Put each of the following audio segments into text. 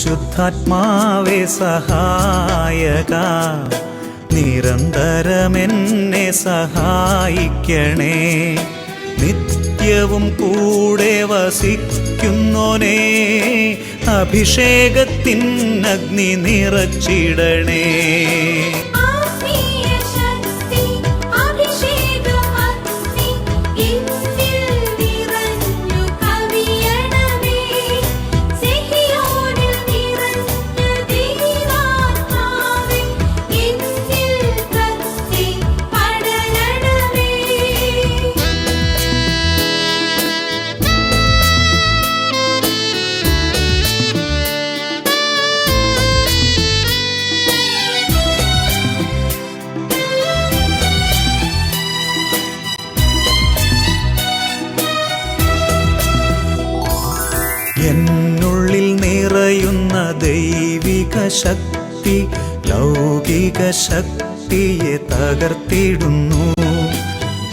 പരിശുദ്ധാത്മാവേ സഹായക, നിരന്തരമെന്നെ സഹായിക്കണേ. നിത്യവും കൂടെ വസിക്കുന്നോനേ, അഭിഷേകത്തിൻ അഗ്നി നിറച്ചിടണേ. എന്നുള്ളിൽ നിറയുന്ന ദൈവിക ശക്തി ലൗകിക ശക്തിയെ തകർത്തിടുന്നു.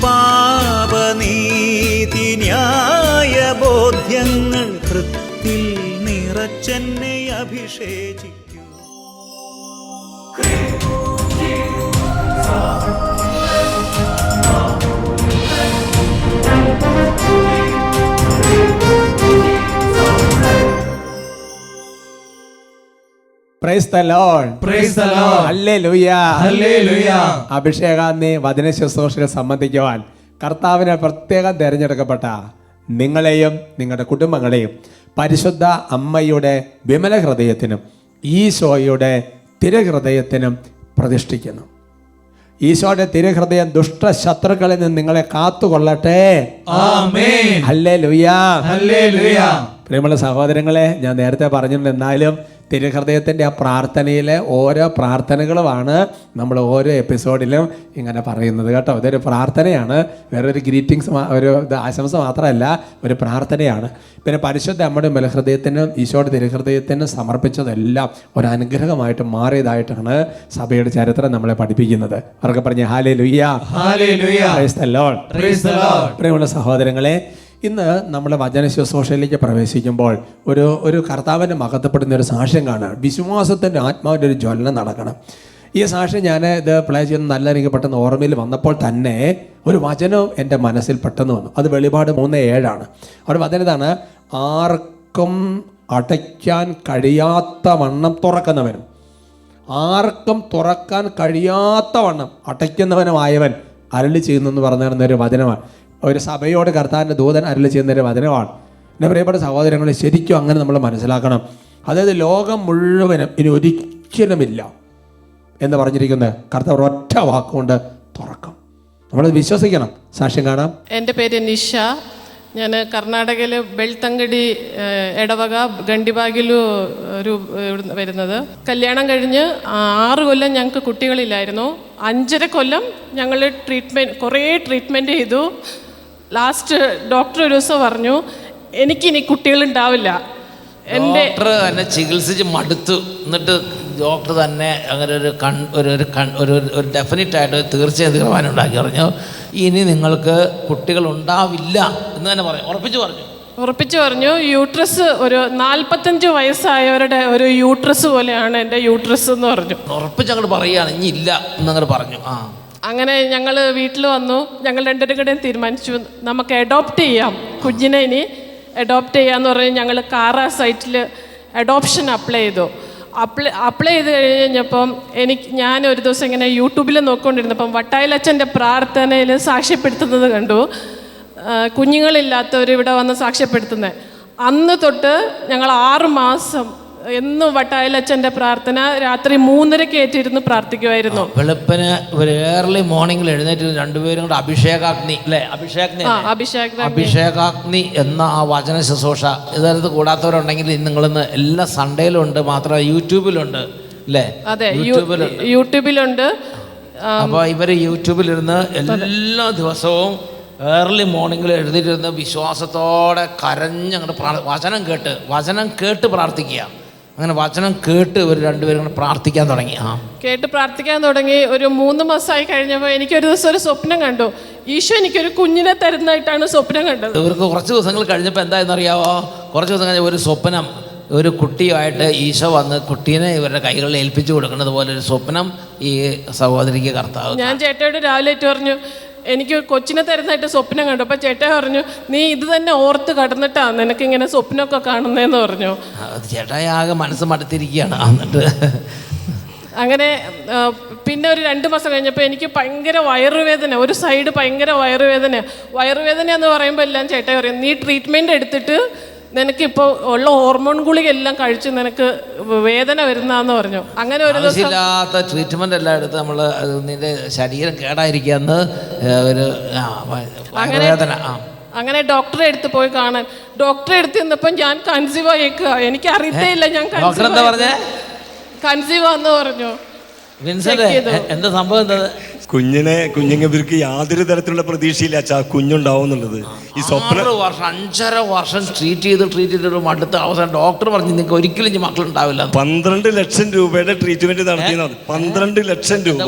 പാപനീതി ന്യായ ബോധ്യങ്ങൾ ഹൃത്തിൽ നിറച്ചെന്നെ അഭിഷേചിക്കൂ. Praise the Lord. Praise the Lord. Hallelujah. Hallelujah. അഭിഷേകാഗ്നി വചന ശുശ്രൂഷകൾ സംബന്ധിക്കുവാൻ കർത്താവിനെ പ്രത്യേകം തിരഞ്ഞെടുക്കപ്പെട്ട നിങ്ങളെയും നിങ്ങളുടെ കുടുംബങ്ങളെയും പരിശുദ്ധ അമ്മയുടെ വിമല ഹൃദയത്തിനും ഈശോയുടെ തിരുഹൃദയത്തിനും പ്രതിഷ്ഠിക്കുന്നു. ഈശോയുടെ തിരുഹൃദയം ദുഷ്ടശത്രുക്കളിൽ നിന്ന് നിങ്ങളെ കാത്തുകൊള്ളട്ടെ. ആമേൻ. ഹല്ലേലൂയ. ഹല്ലേലൂയ. പ്രിയമുള്ള സഹോദരങ്ങളെ, ഞാൻ നേരത്തെ പറഞ്ഞിട്ടുണ്ട്, എന്നാലും തിരുഹൃദയത്തിൻ്റെ ആ പ്രാർത്ഥനയിലെ ഓരോ പ്രാർത്ഥനകളുമാണ് നമ്മൾ ഓരോ എപ്പിസോഡിലും ഇങ്ങനെ പറയുന്നത് കേട്ടോ. ഇതൊരു പ്രാർത്ഥനയാണ്, വേറൊരു ഗ്രീറ്റിങ്സ്, ഒരു ആശംസ മാത്രമല്ല, ഒരു പ്രാർത്ഥനയാണ്. പിന്നെ പരിശുദ്ധ അമ്മയുടെ ബലഹൃദയത്തിനും ഈശോയുടെ തിരുഹൃദയത്തിനും സമർപ്പിച്ചതെല്ലാം ഒരു അനുഗ്രഹമായിട്ട് മാറിയതായിട്ടാണ് സഭയുടെ ചരിത്രം നമ്മളെ പഠിപ്പിക്കുന്നത്. അവർക്ക് പറഞ്ഞ hallelujah. Hallelujah. Price the Lord. Praise the Lord. പ്രിയമുള്ള സഹോദരങ്ങളെ, ഇന്ന് നമ്മൾ വചന ശുശ്രൂഷയിലേക്ക് പ്രവേശിക്കുമ്പോൾ ഒരു കർത്താവിനെ മഹത്വപ്പെടുന്ന ഒരു സാക്ഷ്യം കാണുകയാണ്. വിശ്വാസത്തിൻ്റെ ആത്മാവിൻ്റെ ഒരു ജ്വലനം നടക്കണം. ഈ സാക്ഷ്യം ഞാൻ ഇത് പ്ലേ ചെയ്യുന്ന നല്ല എനിക്ക് പെട്ടെന്ന് ഓർമ്മയിൽ വന്നപ്പോൾ തന്നെ ഒരു വചനം എൻ്റെ മനസ്സിൽ പെട്ടെന്ന് വന്നു. അത് വെളിപാട് 3:7 അവിടെ വചനം ഇതാണ്: ആർക്കും അടയ്ക്കാൻ കഴിയാത്ത വണ്ണം തുറക്കുന്നവനും, ആർക്കും തുറക്കാൻ കഴിയാത്ത വണ്ണം അടയ്ക്കുന്നവനുമായവൻ അരുളി ചെയ്യുന്നെന്ന് പറഞ്ഞു ഒരു വചനമാണ്. ഒരു സഭയോട് കർത്താവിൻ്റെ ദൂതൻ അരുളി ചെയ്യുന്നൊരു വചനമാണ്. എൻ്റെ പ്രിയപ്പെട്ട സഹോദരങ്ങളെ, ശരിക്കും അങ്ങനെ നമ്മൾ മനസ്സിലാക്കണം. അതായത് ലോകം മുഴുവനും ഇനി ഒരിക്കലുമില്ല എന്ന് പറഞ്ഞിരിക്കുന്നത് കർത്താവ് ഒറ്റ വാക്കുകൊണ്ട് തുറക്കും. നമ്മളത് വിശ്വസിക്കണം. സാക്ഷ്യം കാണാം. എൻ്റെ പേര് നിഷ. ഞാൻ കർണാടകയിൽ ബെൽത്തങ്കടി എടവക ഗണ്ടിബാഗിലു വരുന്നത്. കല്യാണം കഴിഞ്ഞ് 6 കൊല്ലം ഞങ്ങൾക്ക് കുട്ടികളില്ലായിരുന്നു. 5.5 കൊല്ലം ഞങ്ങൾ കുറേ ട്രീറ്റ്മെൻറ്റ് ചെയ്തു. ലാസ്റ്റ് ഡോക്ടർ ഒരു ദിവസം പറഞ്ഞു, എനിക്കിനി കുട്ടികളുണ്ടാവില്ല. ഡോക്ടർ എന്നെ ചികിത്സിച്ച് മടുത്തു. എന്നിട്ട് ഡോക്ടർ തന്നെ അങ്ങനെ ഒരു ഡെഫിനറ്റ് ആയിട്ട് തീർച്ചയായും തീരുമാനം ഉണ്ടാക്കി പറഞ്ഞു, ഇനി നിങ്ങൾക്ക് കുട്ടികൾ ഉണ്ടാവില്ല എന്ന് തന്നെ ഉറപ്പിച്ചു പറഞ്ഞു. യൂട്രസ് ഒരു 45 വയസ്സായവരുടെ ഒരു യൂട്രസ് പോലെയാണ് എൻ്റെ യൂട്രസ് എന്ന് പറഞ്ഞു. ഉറപ്പിച്ച് അങ്ങോട്ട് പറയുകയാണ്, ഇനി ഇല്ല എന്നങ്ങനെ പറഞ്ഞു. അങ്ങനെ ഞങ്ങൾ വീട്ടിൽ വന്നു. ഞങ്ങൾ രണ്ടുപേരും കൂടെ തീരുമാനിച്ചു, നമുക്ക് അഡോപ്റ്റ് ചെയ്യാം, കുഞ്ഞിനെ ഇനി അഡോപ്റ്റ് ചെയ്യാമെന്ന് പറഞ്ഞ് ഞങ്ങൾ കാറ സൈറ്റിൽ അഡോപ്ഷൻ അപ്ലൈ ചെയ്തു. അപ്ലൈ ചെയ്ത് കഴിഞ്ഞപ്പം ഞാൻ ഒരു ദിവസം ഇങ്ങനെ യൂട്യൂബിൽ നോക്കിക്കൊണ്ടിരുന്നപ്പം വട്ടായിലച്ചൻ്റെ പ്രാർത്ഥനയിൽ സാക്ഷ്യപ്പെടുത്തുന്നത് കണ്ടു. കുഞ്ഞുങ്ങളില്ലാത്തവർ ഇവിടെ വന്ന് സാക്ഷ്യപ്പെടുത്തുന്നത്. അന്ന് തൊട്ട് ഞങ്ങൾ 6 മാസം എന്നും വട്ടായിലച്ചൻ്റെ പ്രാർത്ഥന രാത്രി 3:30 ഏറ്റിരുന്ന് പ്രാർത്ഥിക്കുമായിരുന്നു. വെളുപ്പിന് ഒരു ഏർലി മോർണിംഗിൽ എഴുന്നേറ്റ് രണ്ടുപേരും കൂടെ അഭിഷേകാഗ്നി എന്ന ആ വചന ശുശ്രൂഷ ഇതത് കൂടാത്തവരുണ്ടെങ്കിൽ നിങ്ങളിന്ന് എല്ലാ സൺഡേയിലും ഉണ്ട്, മാത്രമല്ല യൂട്യൂബിലുണ്ട് അല്ലേ? അതെ, യൂട്യൂബിലുണ്ട്. അപ്പോൾ ഇവർ യൂട്യൂബിലിരുന്ന് എല്ലാ ദിവസവും ഏർലി മോർണിംഗിൽ എഴുതിയിരുന്ന് വിശ്വാസത്തോടെ കരഞ്ഞങ്ങോട്ട് വചനം കേട്ട് പ്രാർത്ഥിക്കുക. അങ്ങനെ വചനം കേട്ട് ഇവർ രണ്ടുപേരും പ്രാർത്ഥിക്കാൻ തുടങ്ങി. ഒരു 3 മാസമായി കഴിഞ്ഞപ്പോൾ എനിക്കൊരു ദിവസം ഒരു സ്വപ്നം കണ്ടു. ഈശോ എനിക്കൊരു കുഞ്ഞിനെ തരുന്നതായിട്ടാണ് സ്വപ്നം കണ്ടത്. ഇവർക്ക് കുറച്ച് ദിവസങ്ങൾ കഴിഞ്ഞപ്പോൾ എന്തായെന്നറിയാവോ? കുറച്ച് ദിവസം കഴിഞ്ഞ ഒരു സ്വപ്നം ഒരു കുട്ടിയുമായിട്ട് ഈശോ വന്ന് കുട്ടീനെ ഇവരുടെ കൈകളിൽ ഏൽപ്പിച്ചു കൊടുക്കുന്നത് പോലെ ഒരു സ്വപ്നം ഈ സഹോദരിക്ക് കർത്താവ്. ഞാൻ ചേട്ടയോട് രാവിലെ പറഞ്ഞു, എനിക്ക് കൊച്ചിനെ തരുന്നതായിട്ട് സ്വപ്നം കണ്ടു. അപ്പം ചേട്ടൻ പറഞ്ഞു, നീ ഇത് തന്നെ ഓർത്ത് കടന്നിട്ടാണ് നിനക്കിങ്ങനെ സ്വപ്നമൊക്കെ കാണുന്നതെന്ന് പറഞ്ഞു. ചേട്ടായി ആകെ മനസ്സ് മടുത്തിരിക്കുകയാണ്. എന്നിട്ട് അങ്ങനെ പിന്നെ ഒരു 2 മാസം കഴിഞ്ഞപ്പോൾ എനിക്ക് ഭയങ്കര വയറുവേദന, ഒരു സൈഡ് ഭയങ്കര വയറുവേദന എന്ന് പറയുമ്പോൾ എല്ലാം ചേട്ടായി പറയും, നീ ട്രീറ്റ്മെൻറ്റ് എടുത്തിട്ട് നിനക്കിപ്പോൾ ഉള്ള ഹോർമോൺ ഗുളിക എല്ലാം കഴിച്ച് നിനക്ക് വേദന വരുന്നതെന്ന് പറഞ്ഞു. അങ്ങനെ ഒരു ദിവസം ഇല്ലാത്ത ട്രീറ്റ്മെൻ്റ് എല്ലാം എടുത്ത് നമ്മൾ നിന്റെ ശരീരം കേടായിരിക്കാന്ന് ഒരു വേദന. അങ്ങനെ ഡോക്ടറെ അടുത്ത് പോയി കാണാൻ. ഡോക്ടറെ അടുത്ത് നിന്നപ്പോൾ ഞാൻ കൺസീവ് ആയേക്കുക. എനിക്ക് അറിയത്തേയില്ല ഞാൻ കൺസീവ് ആന്ന് പറഞ്ഞു. എന്താ സംഭവം? എന്താ കുഞ്ഞിങ്ങൾക്ക് യാതൊരു തരത്തിലുള്ള പ്രതീക്ഷയില്ല അച്ഛാ കുഞ്ഞുണ്ടാവും എന്നുള്ളത്. ഈ സ്വപ്നം 5.5 വർഷം ട്രീറ്റ് ചെയ്തിട്ട് അടുത്ത അവസാനം ഡോക്ടർ പറഞ്ഞു നിങ്ങൾക്ക് ഒരിക്കലും ഇനി മക്കളുണ്ടാവില്ല. 12 ലക്ഷം രൂപയുടെ ട്രീറ്റ്മെന്റ് നടത്തിയത്. 12 ലക്ഷം രൂപ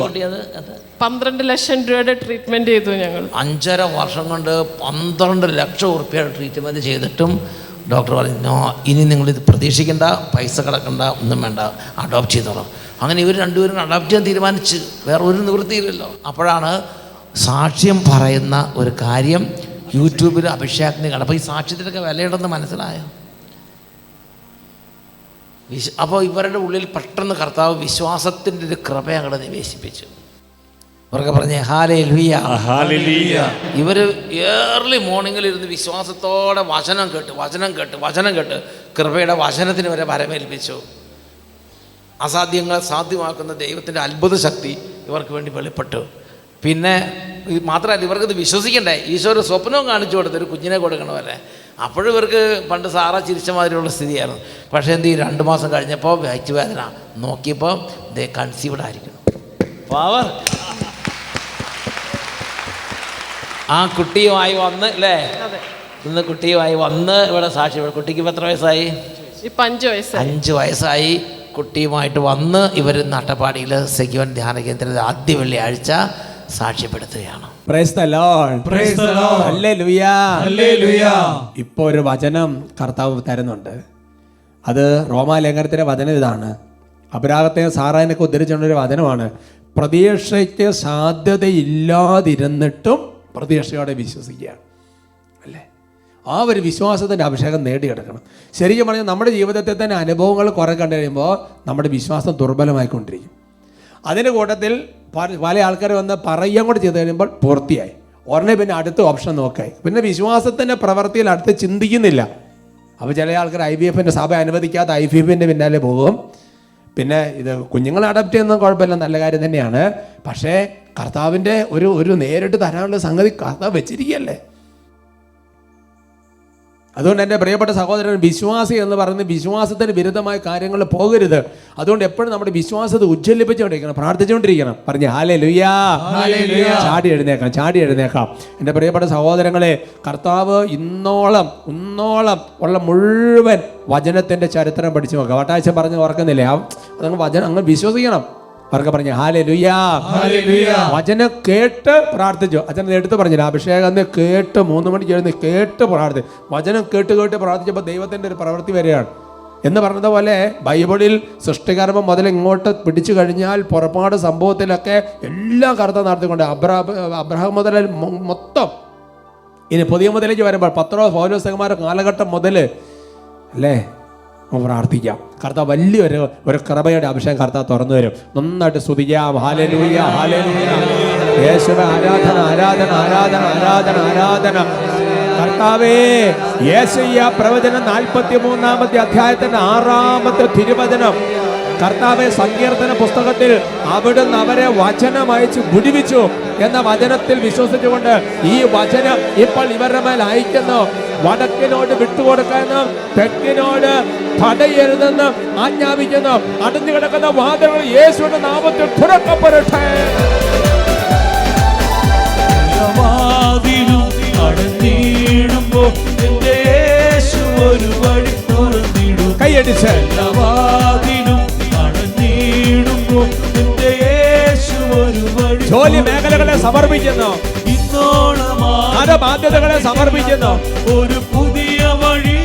12 ലക്ഷം രൂപയുടെ ട്രീറ്റ്മെന്റ് ചെയ്തു ഞങ്ങൾ. 5.5 വർഷം കൊണ്ട് 12 ലക്ഷം ഉറുപ്പിയുടെ ട്രീറ്റ്മെന്റ് ചെയ്തിട്ടും ഡോക്ടർ പറഞ്ഞു ഇനി നിങ്ങളിത് പ്രതീക്ഷിക്കേണ്ട, പൈസ കിടക്കണ്ട, ഒന്നും വേണ്ട, അഡോപ്റ്റ് ചെയ്തോളാം. അങ്ങനെ ഇവർ രണ്ടുപേരും അഡോപ്റ്റ് ചെയ്യാൻ തീരുമാനിച്ച്. വേറെ ഒരു നിവൃത്തിയില്ലല്ലോ. അപ്പോഴാണ് സാക്ഷ്യം പറയുന്ന ഒരു കാര്യം യൂട്യൂബിൽ അഭിഷേകത്തിന് കണ്ടു. അപ്പോൾ ഈ സാക്ഷ്യത്തിനൊക്കെ വിലയുണ്ടെന്ന് മനസ്സിലായോ? അപ്പോൾ ഇവരുടെ ഉള്ളിൽ പെട്ടെന്ന് കർത്താവ് വിശ്വാസത്തിൻ്റെ ഒരു കൃപ അങ്ങോട്ട് നിവേശിപ്പിച്ചു. അവർക്ക് പറഞ്ഞേ ഹല്ലേലൂയ. ഇവർ ഏർലി മോർണിംഗിൽ ഇരുന്ന് വിശ്വാസത്തോടെ വചനം കേട്ട് കൃപയുടെ വചനത്തിന് വരെ വരമേൽപ്പിച്ചു. അസാധ്യങ്ങൾ സാധ്യമാക്കുന്ന ദൈവത്തിൻ്റെ അത്ഭുത ശക്തി ഇവർക്ക് വേണ്ടി വെളിപ്പെട്ടു. പിന്നെ മാത്രമല്ല ഇവർക്കത് വിശ്വസിക്കണ്ടേ. ഈശോ ഒരു സ്വപ്നവും കാണിച്ചു കൊടുത്ത് ഒരു കുഞ്ഞിനെ കൊടുക്കണമല്ലേ. അപ്പോഴും ഇവർക്ക് പണ്ട് സാറ ചിരിച്ച മാതിരിയുള്ള സ്ഥിതിയായിരുന്നു. പക്ഷേ എന്ത് ചെയ്യും, 2 മാസം കഴിഞ്ഞപ്പോൾ വയറ്റുവേദന നോക്കിയപ്പോൾ ദേ കൺസീവ്ഡ് ആയിരിക്കണം. പവർ. ആ കുട്ടിയുമായി വന്ന് അല്ലേ, ഇന്ന് കുട്ടിയുമായി വന്ന് ഇവിടെ സാക്ഷി. കുട്ടിക്ക് ഇപ്പോൾ എത്ര വയസ്സായി? 5 വയസ്സായി. കുട്ടിയുമായിട്ട് വന്ന് ഇവർ നട്ടപ്പാടിയിൽ സെക്യൂർ ധ്യാന കേന്ദ്രത്തിൽ ആദ്യ വെള്ളിയാഴ്ച സാക്ഷ്യപ്പെടുത്തുകയാണ്. ഇപ്പൊ ഒരു വചനം കർത്താവ് തരുന്നുണ്ട്. അത് റോമാലേഖനത്തിലെ വചനം ഇതാണ്. അബ്രാഹത്തെയും സാറായിനൊക്കെ ഉദ്ധരിച്ചുകൊണ്ടൊരു വചനമാണ്. പ്രതീക്ഷയ്ക്ക് സാധ്യതയില്ലാതിരുന്നിട്ടും പ്രതീക്ഷയോടെ വിശ്വസിക്കുകയാണ് അല്ലേ. ആ ഒരു വിശ്വാസത്തിൻ്റെ അഭിഷേകം നേടിയെടുക്കണം. ശരിക്കും പറഞ്ഞാൽ നമ്മുടെ ജീവിതത്തിൽ തന്നെ അനുഭവങ്ങൾ കുറെ കണ്ടു കഴിയുമ്പോൾ നമ്മുടെ വിശ്വാസം ദുർബലമായിക്കൊണ്ടിരിക്കും. അതിൻ്റെ കൂട്ടത്തിൽ പല ആൾക്കാർ വന്ന് പറയുകയും കൂടെ ചെയ്ത് കഴിയുമ്പോൾ പൂർത്തിയായി ഉടനെ പിന്നെ അടുത്ത ഓപ്ഷൻ നോക്കായി. പിന്നെ വിശ്വാസത്തിൻ്റെ പ്രവൃത്തിയിൽ അടുത്ത് ചിന്തിക്കുന്നില്ല. അപ്പോൾ ചില ആൾക്കാർ IVF-ൻ്റെ സഭ അനുവദിക്കാത്ത IVF-ൻ്റെ പിന്നാലെ പോകും. പിന്നെ ഇത് കുഞ്ഞുങ്ങളെ അഡപ്റ്റ് ചെയ്യുന്നത് കുഴപ്പമില്ല, നല്ല കാര്യം തന്നെയാണ്. പക്ഷേ കർത്താവിൻ്റെ ഒരു നേരിട്ട് തരാനുള്ള സംഗതി കർത്താവ് വെച്ചിരിക്കുകയല്ലേ. അതുകൊണ്ട് എൻ്റെ പ്രിയപ്പെട്ട സഹോദരൻ, വിശ്വാസി എന്ന് പറയുന്നത് വിശ്വാസത്തിന് വിരുദ്ധമായ കാര്യങ്ങൾ പോകരുത്. അതുകൊണ്ട് എപ്പോഴും നമ്മുടെ വിശ്വാസത്തെ ഉജ്ജ്വലിപ്പിച്ചുകൊണ്ടിരിക്കണം, പ്രാർത്ഥിച്ചുകൊണ്ടിരിക്കണം. പറഞ്ഞ് ഹല്ലേലൂയ. ചാടി എഴുന്നേക്കാം. എൻ്റെ പ്രിയപ്പെട്ട സഹോദരങ്ങളെ, കർത്താവ് ഇന്നോളം ഉള്ള മുഴുവൻ വചനത്തിൻ്റെ ചരിത്രം പഠിച്ചു നോക്കുക. വട്ടാഴ്ച പറഞ്ഞ് ഓർക്കുന്നില്ലേ? അതങ്ങ് വചനം അങ്ങ് വിശ്വസിക്കണം. അവർക്ക് പറഞ്ഞു ഹല്ലേലൂയ. വചനം കേട്ട് പ്രാർത്ഥിച്ചു. അച്ഛൻ എടുത്ത് പറഞ്ഞില്ല, അഭിഷേകം കേട്ട് 3 മണിക്ക് എഴുതി കേട്ട് പ്രാർത്ഥിച്ചു. വചനം കേട്ട് പ്രാർത്ഥിച്ചപ്പോൾ ദൈവത്തിൻ്റെ ഒരു പ്രവൃത്തി വരികയാണ് എന്ന് പറഞ്ഞതുപോലെ ബൈബിളിൽ സൃഷ്ടികർമ്മം മുതൽ ഇങ്ങോട്ട് പിടിച്ചു കഴിഞ്ഞാൽ പുറപ്പാട് സംഭവത്തിലൊക്കെ എല്ലാം കർത്താവ് നടത്തിക്കൊണ്ട് അബ്രഹാം മുതൽ മൊത്തം. ഇനി പുതിയ മുതലേക്ക് വരുമ്പോൾ പത്രോസ് പൗലോസ് കാലഘട്ടം മുതൽ അല്ലേ പ്രാർത്ഥിക്കാം. കർത്താവ് വലിയൊരു കൃപയുടെ അഭിഷേകം കർത്താവ് തുറന്നു വരും. നന്നായിട്ട് സ്തുതിക്കാം. Hallelujah, hallelujah. യേശുവേ, ആരാധന. കർത്താവേ, യേശയ്യ പ്രവചനം 43-ാമത്തെ അധ്യായത്തിന്റെ 6-ാമത്തെ തിരുവചനം. കർത്താവെ, സങ്കീർത്തന പുസ്തകത്തിൽ അവിടുന്ന് അവരെ വചനം അയച്ച് വിടുവിച്ചു എന്ന വചനത്തിൽ വിശ്വസിച്ചുകൊണ്ട് ഈ വചനം ഇപ്പോൾ ഇവരുടെ മേൽ അയക്കുന്നു. വടക്കിനോട് വിട്ടുകൊടുക്കാനും തെക്കിനോട് തടയരുതെന്ന് ആജ്ഞാപിക്കുന്നു. അടഞ്ഞു കിടക്കുന്ന വാതിലുകൾ യേശുവിന്റെ നാമത്തിൽ തുറക്കപ്പെടട്ടെ. കൈയടിച്ച് ജോലി മേഖലകളെ സമർപ്പിക്കുന്നു, ബാധ്യതകളെ സമർപ്പിക്കുന്നു. ഒരു പുതിയ വഴി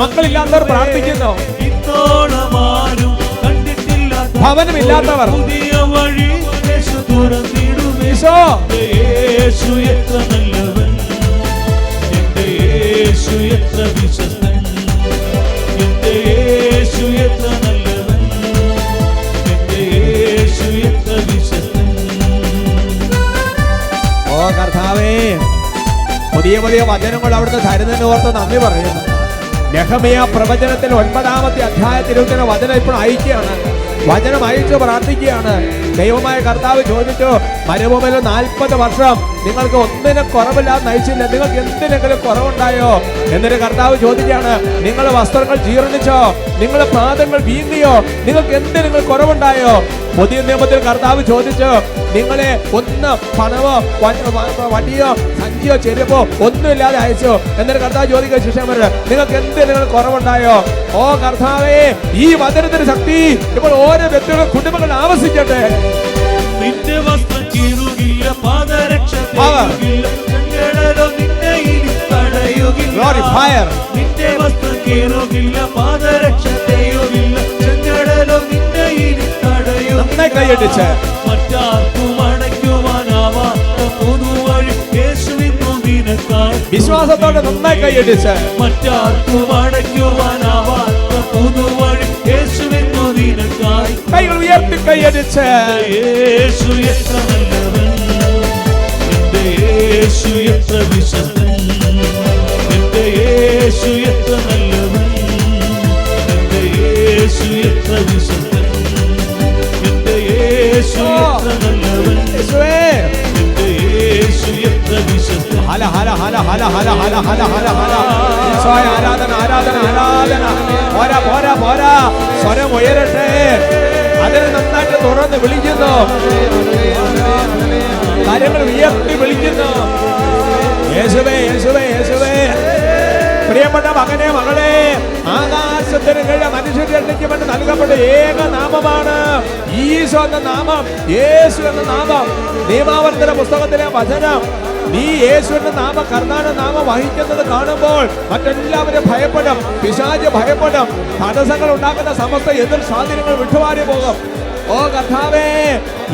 മക്കളില്ലാത്തവർ പ്രാർത്ഥിക്കുന്നു. ഇന്നോളമാരും കണ്ടിട്ടില്ലാത്ത ഭവനമില്ലാത്തവർ പുതിയ വഴി യേശു തുറന്നിടുമേ. ഈശോ യേശു എത്ര നല്ലവൻ, എന്റെ യേശു എത്ര വിശ്വസ്തൻ, എന്റെ യേശു എത്ര നല്ലവൻ, എന്റെ യേശു എത്ര വിശ്വസ്തൻ. ഓ കർത്താവേ, പുതിയ പുതിയ വചനങ്ങൾ അവിടുന്ന് തരുന്നതിന് ഓർത്ത് നന്ദി പറയുന്നു. നെഹെമ്യാ പ്രവചനത്തിൽ 9-ാമത്തെ അധ്യായത്തിൽ വചനം ഇപ്പോൾ അയക്കുകയാണ്. വചനം അയച്ച് പ്രാർത്ഥിക്കുകയാണ്. ദൈവമായ കർത്താവ് ചോദിച്ചു, മരുഭൂമിയിൽ 40 വർഷം നിങ്ങൾക്ക് ഒന്നിനും കുറവില്ലാതെ നയിച്ചില്ല, നിങ്ങൾക്ക് എന്തിനെങ്കിലും കുറവുണ്ടായോ? എന്നിട്ട് കർത്താവ് ചോദിക്കുകയാണ്, നിങ്ങളുടെ വസ്ത്രങ്ങൾ ജീർണിച്ചോ, നിങ്ങളുടെ പാദങ്ങൾ വീങ്ങിയോ, നിങ്ങൾക്ക് എന്തിനെങ്കിലും കുറവുണ്ടായോ? പുതിയ നിയമത്തിൽ കർത്താവ് ചോദിച്ചു, നിങ്ങളെ ഒന്ന് പണമോ വടിയോ സഞ്ചിയോ ചെരുപ്പോ ഒന്നുമില്ലാതെ അയച്ചു. എന്നിട്ട് കർത്താവ് ചോദിക്കുക ശിഷ്യന്മാരോട്, നിങ്ങൾക്ക് എന്തെങ്കിലും കുറവുണ്ടായോ? ഓ കർത്താവേ, ഈ വചനത്തിന് ശക്തി ഇപ്പോൾ ഓരോ വ്യക്തികളും കുടുംബങ്ങൾ ആവശ്യിക്കട്ടെ. നിന്റെ വസ്ത്രം കീറുകില്ല, പാദരക്ഷ തേയുകില്ല, ചെങ്കടലോ നിന്നെ ഇനി തടയുകില്ല. Glory, fire. നിന്റെ വസ്ത്രം കീറുകില്ല, പാദരക്ഷ തേയുകില്ല, ചെങ്കടലോ നിന്നെ ഇനി തടയുകില്ല. നന്നായി കൈയടിച്ച്. മറ്റാർക്കും അടയ്ക്കുവാനാവാത്ത പുതുവഴി യേശുവിന്നു നിനക്കായി. വിശ്വാസത്തോടെ നന്നായി കൈയടിച്ച്. മറ്റാർക്കും അടയ്ക്കുവാനാവാത്ത പുതുവഴി യേശുവിന്നു നിനക്കായി. കൈകൾ ഉയർത്തി കൈയടിച്ച്. യേശു എത്ര നല്ലവൻ, എന്റെ യേശു എത്ര വിശ്വസ്തൻ, എന്റെ യേശു എത്ര നല്ലവൻ, എന്റെ യേശു എത്ര വിശ്വസ്തൻ, എന്റെ യേശു എത്ര നല്ലവൻ, യേശുവേ, എന്റെ യേശു എത്ര വിശ്വസ്തൻ. ഹല ഹല ഹല ഹല ഹല ഹല ഹല ഹല ഹല. ഈശോയെ ആരാധന ആരാധന ആരാധന. പോരാ പോരാ പോരാ, സ്വരം ഉയരട്ടെ. അതിനെ നന്നായിട്ട് തുറന്ന് വിളിക്കുന്നു, കാര്യങ്ങൾ ഉയർത്തി വിളിക്കുന്നു. യേശുവേ യേശുവേ യേശുവേ. പ്രിയപ്പെട്ട മകനെ മകളെ, ആകാശത്തിന് കീഴെ മനുഷ്യർ രക്ഷിക്കുമെന്ന് നൽകപ്പെട്ട ഏക നാമമാണ് ഈശോ എന്ന നാമം, യേശു എന്ന നാമം. നിയമാവർത്തന പുസ്തകത്തിലെ വചനം, നീ യേശുവിന്റെ നാമം കർത്താവിന്റെ നാമം വഹിക്കുന്നത് കാണുമ്പോൾ മറ്റെല്ലാവരും ഭയപ്പെടും, പിശാച് ഭയപ്പെടും, തടസ്സങ്ങൾ ഉണ്ടാക്കുന്ന സമസ്ത എതിർ സ്വാധീനങ്ങൾ വിട്ടുമാറി പോകും. ഓ കർത്താവേ,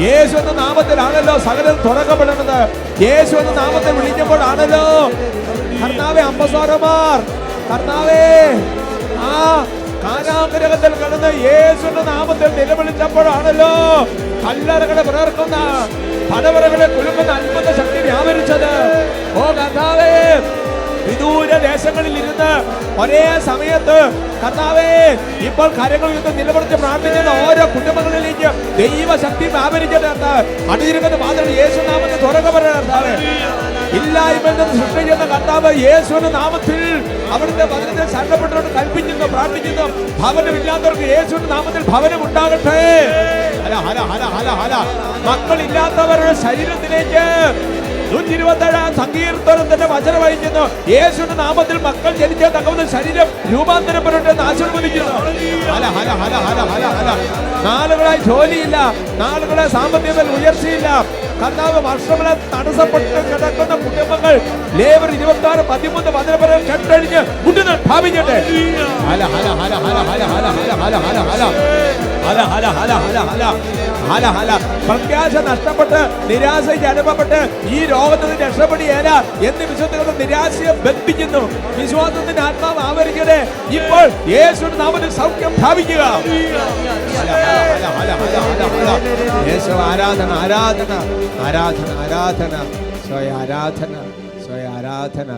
യേശു എന്ന നാമത്തിലാണല്ലോ സകലം തുറക്കപ്പെടുന്നത്. യേശു എന്ന നാമത്തെ വിളിക്കുമ്പോഴാണല്ലോ കർത്താവേ അമ്പസ്വരമാർ, കർത്താവേ ആ കാരാഗ്രഹത്തിൽ കിടന്ന് യേശുവിന്റെ നാമത്തിൽ നിലവിളിച്ചപ്പോഴാണല്ലോ കല്ലറകളെ പിളർക്കുന്ന പടവറകളെ കുലുക്കുന്ന അത്ഭുത ശക്തി വ്യാപരിച്ചത്. ഓ കർത്താവേ, വിദൂര ദേശങ്ങളിൽ ഇരുന്ന് ഒരേ സമയത്ത് കർത്താവേ ഇപ്പോൾ കരങ്ങൾ ഉയർത്തി നിലനിർത്തി പ്രാർത്ഥിക്കുന്ന ഓരോ കുടുംബങ്ങളിലേക്ക് ദൈവശക്തി വ്യാപരിക്കട്ടെ. അടിയിരിക്കുന്ന വാതിൽ യേശു നാമത്തിൽ തുറക്കപ്പെടട്ടെ കർത്താവേ. ഇല്ലായ്മ സൃഷ്ടിക്കുന്ന കർത്താവ് യേശുവിന്റെ നാമത്തിൽ അവിടുത്തെ വചനത്തെ ശരണപ്പെട്ടുകൊണ്ട് കൽപ്പിക്കുന്നു, പ്രാർത്ഥിക്കുന്നു. ഭവനമില്ലാത്തവർക്ക് യേശുവിന്റെ നാമത്തിൽ ഭവനം ഉണ്ടാകട്ടെ. ഹല ഹല ഹല ഹല ഹല. മക്കളില്ലാത്തവരുടെ ശരീരത്തിലേക്ക് 127 സങ്കീർത്തനത്തിന്റെ വചനം വഹിക്കുന്നു. യേശുവിന്റെ നാമത്തിൽ മക്കൾ ജനിച്ച തകവുന്ന ശരീരം രൂപാന്തരപ്പെടട്ടെ ആശീർവദിക്കുന്നു. ഹല ഹല ഹല ഹല ഹല ഹല. നാളുകളായി ജോലിയില്ല, നാളുകളെ സാമ്പത്തികത്തിൽ ഉയർച്ചയില്ല, കർത്താവ് വർഷങ്ങളെ തടസ്സപ്പെട്ട് കിടക്കുന്ന കുടുംബങ്ങൾ ലേബർ 26:13 വചനപ്രകാരം കെട്ടഴിഞ്ഞ് മുട്ടുകൾ ഭാവിക്കട്ടെ. ഹല ഹല ഹല ഹല ഹല ഹല ഹല ഹല ഹല ഹല ഹല ഹല ഹല ഹല ഹല ഹല ഹല. പ്രത്യാശ നഷ്ടപ്പെട്ട് നിരാശയ്ക്ക് അനുഭവപ്പെട്ട് ഈ രോഗത്തിൽ രക്ഷപ്പെടുകയല്ല എന്ന് വിശ്വസിക്കുന്ന നിരാശയെ ബന്ധിക്കുന്നു. വിശ്വാസത്തിന്റെ ആത്മാവ് ആവരിക്കട്ടെ. ഇപ്പോൾ യേശുവിന്റെ നാമത്തിൽ സൗഖ്യം പ്രാപിക്കുക. യേശു ആരാധന ആരാധന ആരാധന ആരാധന സ്വയ ആരാധന സ്വയ ആരാധന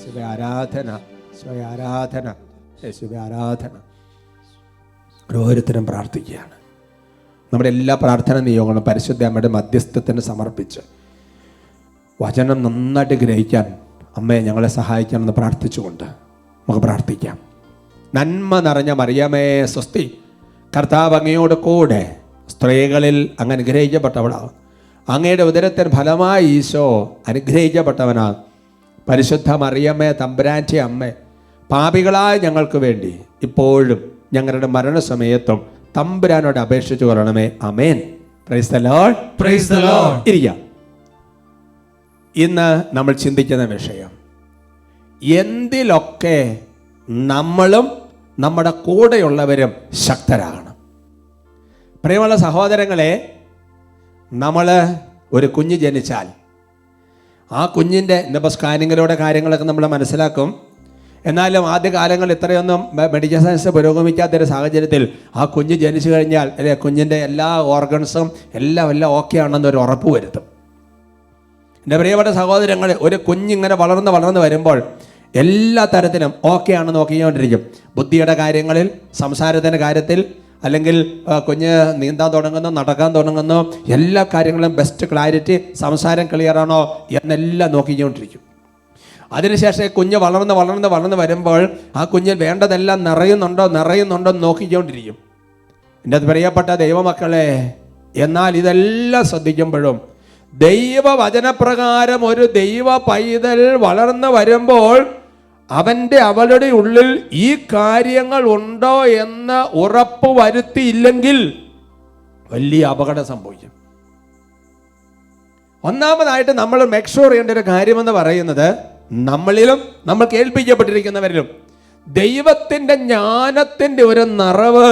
സ്വയ ആരാധന സ്വയ ആരാധന യേശുവ ആരാധന. ഓരോരുത്തരും പ്രാർത്ഥിക്കുകയാണ്. നമ്മുടെ എല്ലാ പ്രാർത്ഥന നിയോഗങ്ങളും പരിശുദ്ധ അമ്മയുടെ മധ്യസ്ഥത്തിന് സമർപ്പിച്ച് വചനം നന്നായിട്ട് ഗ്രഹിക്കാൻ അമ്മയെ ഞങ്ങളെ സഹായിക്കണമെന്ന് പ്രാർത്ഥിച്ചുകൊണ്ട് നമുക്ക് പ്രാർത്ഥിക്കാം. നന്മ നിറഞ്ഞ മറിയമേ സ്വസ്തി, കർത്താവ് അങ്ങയോട് കൂടെ സ്ത്രീകളിൽ അങ്ങ് അനുഗ്രഹിക്കപ്പെട്ടവളാണ്. അങ്ങയുടെ ഉദരത്തിന് ഫലമായി ഈശോ അനുഗ്രഹിക്കപ്പെട്ടവനാണ്. പരിശുദ്ധ മറിയമ്മേ തമ്പുരാൻ്റെ അമ്മേ, പാപികളായ ഞങ്ങൾക്ക് വേണ്ടി ഇപ്പോഴും ഞങ്ങളുടെ മരണസമയത്തും തമ്പുരാനോട് അപേക്ഷിച്ചു കൊള്ളണമേ. ആമേൻ. Praise the Lord. Praise the Lord. ഇരിക്കാം. ഇന്ന് നമ്മൾ ചിന്തിക്കുന്ന വിഷയം, എന്തിലൊക്കെ നമ്മളും നമ്മുടെ കൂടെയുള്ളവരും ശക്തരാകണം. പ്രിയമുള്ള സഹോദരങ്ങളെ, നമ്മൾ ഒരു കുഞ്ഞ് ജനിച്ചാൽ ആ കുഞ്ഞിൻ്റെ ഇന്നിപ്പോൾ സ്കാനിങ്ങിലൂടെ കാര്യങ്ങളൊക്കെ നമ്മൾ മനസ്സിലാക്കും. എന്നാലും ആദ്യ കാലങ്ങളിൽ ഇത്രയൊന്നും മെഡിക്കൽ സയൻസ് പുരോഗമിക്കാത്തൊരു സാഹചര്യത്തിൽ ആ കുഞ്ഞ് ജനിച്ചു കഴിഞ്ഞാൽ അല്ലെ കുഞ്ഞിൻ്റെ എല്ലാ ഓർഗൻസും എല്ലാം ഓക്കെ ആണെന്നൊരു ഉറപ്പ് വരുത്തും. എൻ്റെ പ്രിയപ്പെട്ട സഹോദരങ്ങൾ, ഒരു കുഞ്ഞിങ്ങനെ വളർന്ന് വരുമ്പോൾ എല്ലാ തരത്തിലും ഓക്കെ ആണെന്ന് നോക്കിക്കൊണ്ടിരിക്കും. ബുദ്ധിയുടെ കാര്യങ്ങളിൽ, സംസാരത്തിൻ്റെ കാര്യത്തിൽ, അല്ലെങ്കിൽ കുഞ്ഞ് നീന്താൻ തുടങ്ങുന്നു, നടക്കാൻ തുടങ്ങുന്നു, എല്ലാ കാര്യങ്ങളും ബെസ്റ്റ് ക്ലാരിറ്റി, സംസാരം ക്ലിയറാണോ എന്നെല്ലാം നോക്കിക്കൊണ്ടിരിക്കും. അതിനുശേഷം കുഞ്ഞ് വളർന്ന് വരുമ്പോൾ ആ കുഞ്ഞ് വേണ്ടതെല്ലാം നിറയുന്നുണ്ടോ നോക്കിക്കൊണ്ടിരിക്കും. എൻ്റെ പ്രിയപ്പെട്ട ദൈവമക്കളെ, എന്നാൽ ഇതെല്ലാം ശ്രദ്ധിക്കുമ്പോഴും ദൈവവചനപ്രകാരം ഒരു ദൈവ പൈതൽ വളർന്നു വരുമ്പോൾ അവളുടെ ഉള്ളിൽ ഈ കാര്യങ്ങൾ ഉണ്ടോ എന്ന് ഉറപ്പ് വരുത്തിയില്ലെങ്കിൽ വലിയ അപകടം സംഭവിക്കും. ഒന്നാമതായിട്ട് നമ്മൾ മേക്ക് ഷുവർ ചെയ്യേണ്ട ഒരു കാര്യമെന്ന് പറയുന്നത്, നമ്മളിലും നമ്മൾ കേൾപ്പിക്കപ്പെട്ടിരിക്കുന്നവരിലും ദൈവത്തിൻ്റെ ജ്ഞാനത്തിൻ്റെ ഒരു നിറവ്,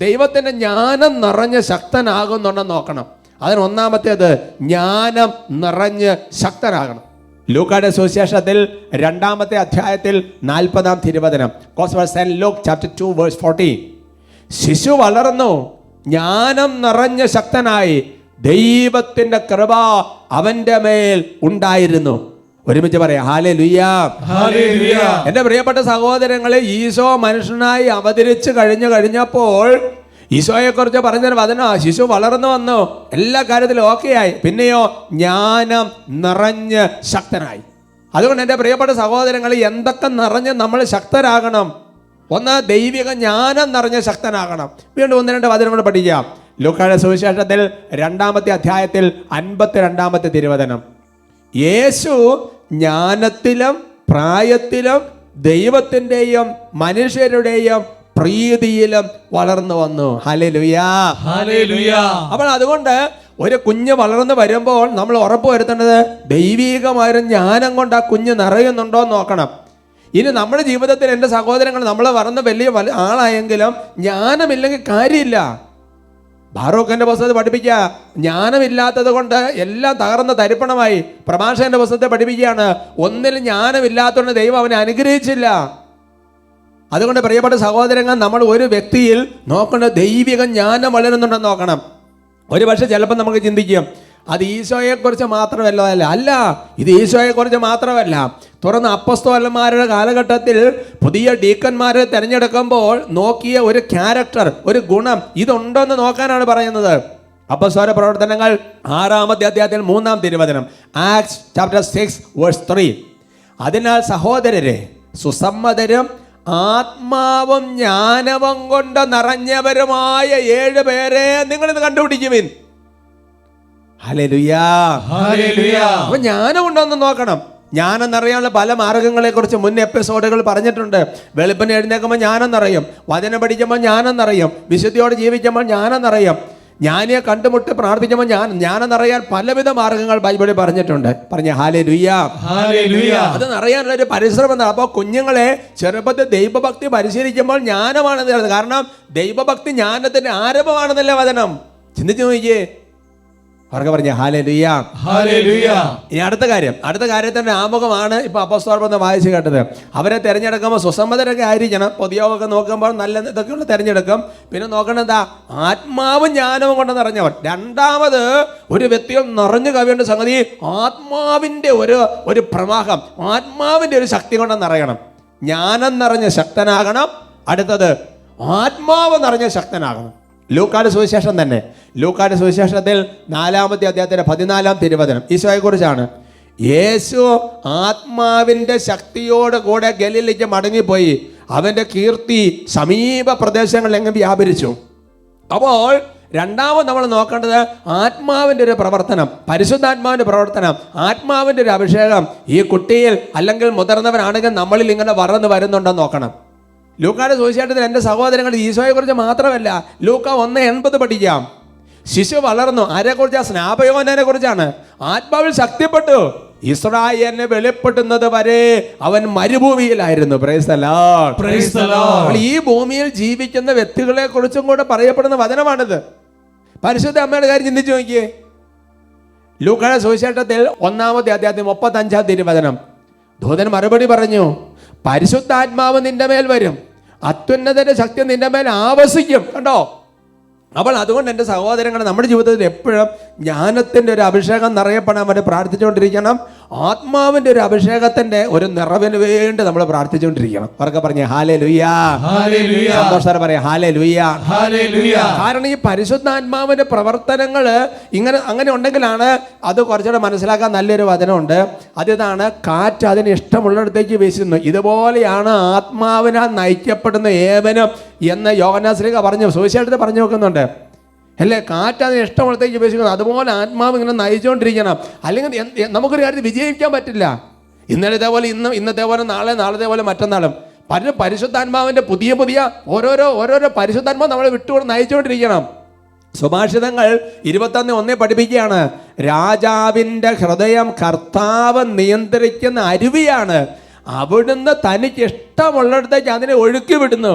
ദൈവത്തിൻ്റെ ജ്ഞാനം നിറഞ്ഞ് ശക്തനാകുന്നുണ്ടെന്ന് നോക്കണം. അതിന് ഒന്നാമത്തേത് ജ്ഞാനം നിറഞ്ഞ് ശക്തനാകണം. ലൂക്കായുടെ സുവിശേഷത്തിൽ 2-ാമത്തെ അധ്യായത്തിൽ 40-ാം തിരുവചനം, Luke chapter 2 verse 14, ശിശു വളർന്നു, ജ്ഞാനം നിറഞ്ഞ ശക്തനായി, ദൈവത്തിന്റെ കൃപ അവന്റെ മേൽ ഉണ്ടായിരുന്നു. ഒരുമിച്ച് പറയാം, ഹല്ലേലൂയ, ഹല്ലേലൂയ. എൻ്റെ പ്രിയപ്പെട്ട സഹോദരങ്ങളെ, ഈശോ മനുഷ്യനായി അവതരിച്ചു കഴിഞ്ഞപ്പോൾ ഈശോയെക്കുറിച്ച് പറഞ്ഞൊരു വചനം, ശിശു വളർന്നു വന്നു, എല്ലാ കാര്യത്തിലും ഓക്കെ ആയി, പിന്നെയോ ജ്ഞാനം നിറഞ്ഞ് ശക്തനായി. അതുകൊണ്ട് എൻ്റെ പ്രിയപ്പെട്ട സഹോദരങ്ങൾ, എന്തൊക്കെ നിറഞ്ഞ് നമ്മൾ ശക്തരാകണം? ഒന്ന്, ദൈവിക ജ്ഞാനം നിറഞ്ഞ് ശക്തനാകണം. വീണ്ടും 1-2 വചനങ്ങൾ പഠിക്കാം. ലൂക്കായുടെ സുവിശേഷത്തിൽ 2-ാമത്തെ അധ്യായത്തിൽ 52-ാമത്തെ തിരുവചനം, യേശു ജ്ഞാനത്തിലും പ്രായത്തിലും ദൈവത്തിൻ്റെയും മനുഷ്യരുടെയും പ്രീതിയിലും വളർന്നു വന്നു. Hallelujah, hallelujah. അപ്പോൾ അതുകൊണ്ട് ഒരു കുഞ്ഞ് വളർന്നു വരുമ്പോൾ നമ്മൾ ഉറപ്പ് വരുത്തേണ്ടത് ദൈവീകമായ ജ്ഞാനം കൊണ്ട് ആ കുഞ്ഞ് നിറയുന്നുണ്ടോ എന്ന് നോക്കണം. ഇനി നമ്മുടെ ജീവിതത്തിൽ എൻ്റെ സഹോദരങ്ങൾ, നമ്മൾ വളർന്ന് വലിയ ആളായെങ്കിലും ജ്ഞാനമില്ലെങ്കിൽ കാര്യമില്ല. ബാറൂഖിന്റെ പുസ്തകത്തിൽ പഠിപ്പിക്കുക, ജ്ഞാനമില്ലാത്തത് കൊണ്ട് എല്ലാം തകർന്ന തരിപ്പണമായി. പ്രഭാഷകന്റെ പുസ്തകത്തെ പഠിപ്പിക്കുകയാണ്, ഒന്നിലും ജ്ഞാനമില്ലാത്തതുകൊണ്ട് ദൈവം അവനെ അനുഗ്രഹിച്ചില്ല. അതുകൊണ്ട് പ്രിയപ്പെട്ട സഹോദരങ്ങൾ, നമ്മൾ ഒരു വ്യക്തിയിൽ നോക്കേണ്ട ദൈവിക ജ്ഞാനം വളരുന്നുണ്ടെന്ന് നോക്കണം. ഒരു പക്ഷേ ചിലപ്പോൾ നമുക്ക് ചിന്തിക്കും, അത് ഈശോയെക്കുറിച്ച് മാത്രമല്ല. അല്ല, ഇത് ഈശോയെക്കുറിച്ച് മാത്രമല്ല. തുറന്ന അപ്പസ്തോലന്മാരുടെ കാലഘട്ടത്തിൽ പുതിയ ഡീക്കന്മാരെ തിരഞ്ഞെടുക്കുമ്പോൾ നോക്കിയ ഒരു ക്യാരക്ടർ, ഒരു ഗുണം ഇതുണ്ടോയെന്ന് നോക്കാനാണ് പറയുന്നത്. അപ്പസ്തോല പ്രവർത്തനങ്ങൾ 6-ാമത്തെ അധ്യായത്തിൽ 3-ാം തിരുവചനം, ആക്ട്സ് ചാപ്റ്റർ 6 വേഴ്സ് 3, അതിനാൽ സഹോദരരെ, സുസമ്മതരും ആത്മാവും ജ്ഞാനവും കൊണ്ട് നിറഞ്ഞവരുമായ 7 പേരെ നിങ്ങളിത് കണ്ടുപിടിക്കുവിൻ. Hallelujah, hallelujah. അപ്പൊ ജ്ഞാനം ഉണ്ടോന്ന് നോക്കണം. ജ്ഞാനം നിറയാനുള്ള പല മാർഗങ്ങളെ കുറിച്ച് മുൻ എപ്പിസോഡുകൾ പറഞ്ഞിട്ടുണ്ട്. വെളുപ്പിന് എഴുന്നേൽക്കുമ്പോൾ ജ്ഞാനം നിറയും, വചനം പഠിക്കുമ്പോൾ ജ്ഞാനം നിറയും, വിശുദ്ധിയോടെ ജീവിക്കുമ്പോൾ ജ്ഞാനം നിറയും, ജ്ഞാനിയെ കണ്ടുമുട്ടി പ്രാർത്ഥിക്കുമ്പോൾ ജ്ഞാനം നിറയാൻ പലവിധ മാർഗങ്ങൾ ബൈബിളിൽ പറഞ്ഞിട്ടുണ്ട്. പറഞ്ഞ ഹല്ലേലൂയ, ഹല്ലേലൂയ. അത് നിറയാനുള്ള ഒരു പരിശ്രമം. അപ്പോൾ കുഞ്ഞുങ്ങളെ ചെറുപ്പത്തിൽ ദൈവഭക്തി പരിശീലിക്കുമ്പോൾ ജ്ഞാനമാണെന്ന്, കാരണം ദൈവഭക്തി ജ്ഞാനത്തിന്റെ ആരംഭമാണെന്നല്ലേ വചനം. ചിന്തിച്ചു നോക്കിയേ, അവർക്ക് പറഞ്ഞ ഹല്ലേലൂയ, ഹല്ലേലൂയ. ഇനി അടുത്ത കാര്യത്തിന്റെ ആമുഖമാണ് ഇപ്പൊ അപ്പോസ്തലർ വായിച്ചു കേട്ടത്. അവരെ തിരഞ്ഞെടുക്കുമ്പോൾ സുസമ്മതരൊക്കെ ആയിരിക്കണം. പൊതുയോഗമൊക്കെ നോക്കുമ്പോൾ നല്ല ഇതൊക്കെയുള്ള തിരഞ്ഞെടുക്കും. പിന്നെ നോക്കേണ്ടത് എന്താ? ആത്മാവും ജ്ഞാനവും കൊണ്ട് നിറഞ്ഞവൻ. രണ്ടാമത് ഒരു വ്യക്തിയും നിറഞ്ഞു കവിയേണ്ട സംഗതി ആത്മാവിന്റെ ഒരു പ്രവാഹം, ആത്മാവിന്റെ ഒരു ശക്തി കൊണ്ട് നിറയണം. ജ്ഞാനം നിറഞ്ഞ ശക്തനാകണം. അടുത്തത് ആത്മാവ് നിറഞ്ഞ ശക്തനാകണം. ലൂക്കായുടെ സുവിശേഷം തന്നെ, ലൂക്കായുടെ സുവിശേഷത്തിൽ 4-ാമത്തെ അധ്യായത്തിന്റെ 14-ാം തിരുവചനം ഈശോയെക്കുറിച്ചാണ്. യേശു ആത്മാവിൻ്റെ ശക്തിയോട് കൂടെ ഗലീലയ്ക്ക് മടങ്ങിപ്പോയി. അവൻ്റെ കീർത്തി സമീപ പ്രദേശങ്ങളിലെങ്ങും വ്യാപരിച്ചു. അപ്പോൾ രണ്ടാമത് നമ്മൾ നോക്കേണ്ടത് ആത്മാവിൻ്റെ ഒരു പ്രവർത്തനം, പരിശുദ്ധാത്മാവിൻ്റെ പ്രവർത്തനം, ആത്മാവിൻ്റെ ഒരു അഭിഷേകം ഈ കുട്ടിയിൽ അല്ലെങ്കിൽ മുതിർന്നവരാണെങ്കിൽ നമ്മളിൽ ഇങ്ങനെ വളർന്നു വരുന്നുണ്ടെന്ന് നോക്കണം. ലൂക്കായുടെ സുവിശേഷത്തിൽ എൻ്റെ സഹോദരങ്ങൾ ഈശോയെക്കുറിച്ച് മാത്രമല്ല, ലൂക്ക 1:80 പഠിക്കാം. ശിശു വളർന്നു. ആരെക്കുറിച്ചാണ്? സ്നാപയോനെ കുറിച്ചാണ്. ആത്മാവിൽ ശക്തിപ്പെട്ടു. ഇസ്രായേലിനെ വെളിപ്പെടുന്നത് വരെ അവൻ മരുഭൂമിയിലായിരുന്നു. Praise the Lord. Praise the Lord. അപ്പോൾ ഈ ഭൂമിയിൽ ജീവിക്കുന്ന വ്യക്തികളെ കുറിച്ചും കൂടെ പറയപ്പെടുന്ന വചനമാണിത്. പരിശുദ്ധ അമ്മയുടെ കാര്യം ചിന്തിച്ചു നോക്കിയേ. ലൂക്കായുടെ സുവിശേഷത്തിൽ 1-ാമത്തെ അധ്യായം 35-ാം തിരുവചനം. ദൂതൻ മറുപടി പറഞ്ഞു, പരിശുദ്ധാത്മാവ് നിന്റെ മേൽ വരും, അത്യുന്നതന്റെ ശക്തി നിന്റെ മേൽ ആവസിക്കും. കണ്ടോ? അപ്പോൾ അതുകൊണ്ട് എൻ്റെ സഹോദരങ്ങൾ, നമ്മുടെ ജീവിതത്തിൽ എപ്പോഴും ജ്ഞാനത്തിൻ്റെ ഒരു അഭിഷേകം നിറയപ്പെടാൻ വേണ്ടി പ്രാർത്ഥിച്ചുകൊണ്ടിരിക്കണം. ആത്മാവിൻ്റെ ഒരു അഭിഷേകത്തിൻ്റെ ഒരു നിറവിന് വേണ്ടി നമ്മൾ പ്രാർത്ഥിച്ചുകൊണ്ടിരിക്കണം. അവർക്ക് പറഞ്ഞേ ഹല്ലേലൂയ. ഹല്ലേലൂയ. സന്തോഷത്തോടെ പറയാം ഹല്ലേലൂയ. ഹല്ലേലൂയ. കാരണം ഈ പരിശുദ്ധാത്മാവിൻ്റെ പ്രവർത്തനങ്ങൾ അങ്ങനെ ഉണ്ടെങ്കിലാണ് അത് കുറച്ചുകൂടെ മനസ്സിലാക്കാൻ നല്ലൊരു വചനമുണ്ട്. അതിതാണ്, കാറ്റ് അതിന് ഇഷ്ടമുള്ളിടത്തേക്ക് വീശുന്നു, ഇതുപോലെയാണ് ആത്മാവിനാൽ നയിക്കപ്പെടുന്ന ഏവനും എന്ന് യോഹന്നാൻ ശ്ലീഹ പറഞ്ഞു, സുവിശേഷത്തിൽ പറഞ്ഞു വെക്കുന്നുണ്ട് അല്ലേ. കാറ്റ് അതിന് ഇഷ്ടമുള്ളത്തേക്ക് വീശുന്നു, അതുപോലെ ആത്മാവ് ഇങ്ങനെ നയിച്ചുകൊണ്ടിരിക്കണം. അല്ലെങ്കിൽ നമുക്കൊരു കാര്യത്തിൽ വിജയിക്കാൻ പറ്റില്ല. ഇന്നലത്തെ പോലെ ഇന്നത്തെ പോലെ നാളത്തെ പോലെ മറ്റന്നാളും പരിശുദ്ധാത്മാവിൻ്റെ പുതിയ ഓരോരോ പരിശുദ്ധാത്മാവ് നമ്മളെ വിട്ടുകൊണ്ട് നയിച്ചുകൊണ്ടിരിക്കണം. സുഭാഷിതങ്ങൾ 21:1 പഠിപ്പിക്കുകയാണ്, രാജാവിൻ്റെ ഹൃദയം കർത്താവ് നിയന്ത്രിക്കുന്ന അരുവിയാണ്, അവിടുന്ന് തനിക്ക് ഇഷ്ടമുള്ളിടത്തേക്ക് അതിനെ ഒഴുക്കി വിടുന്നു.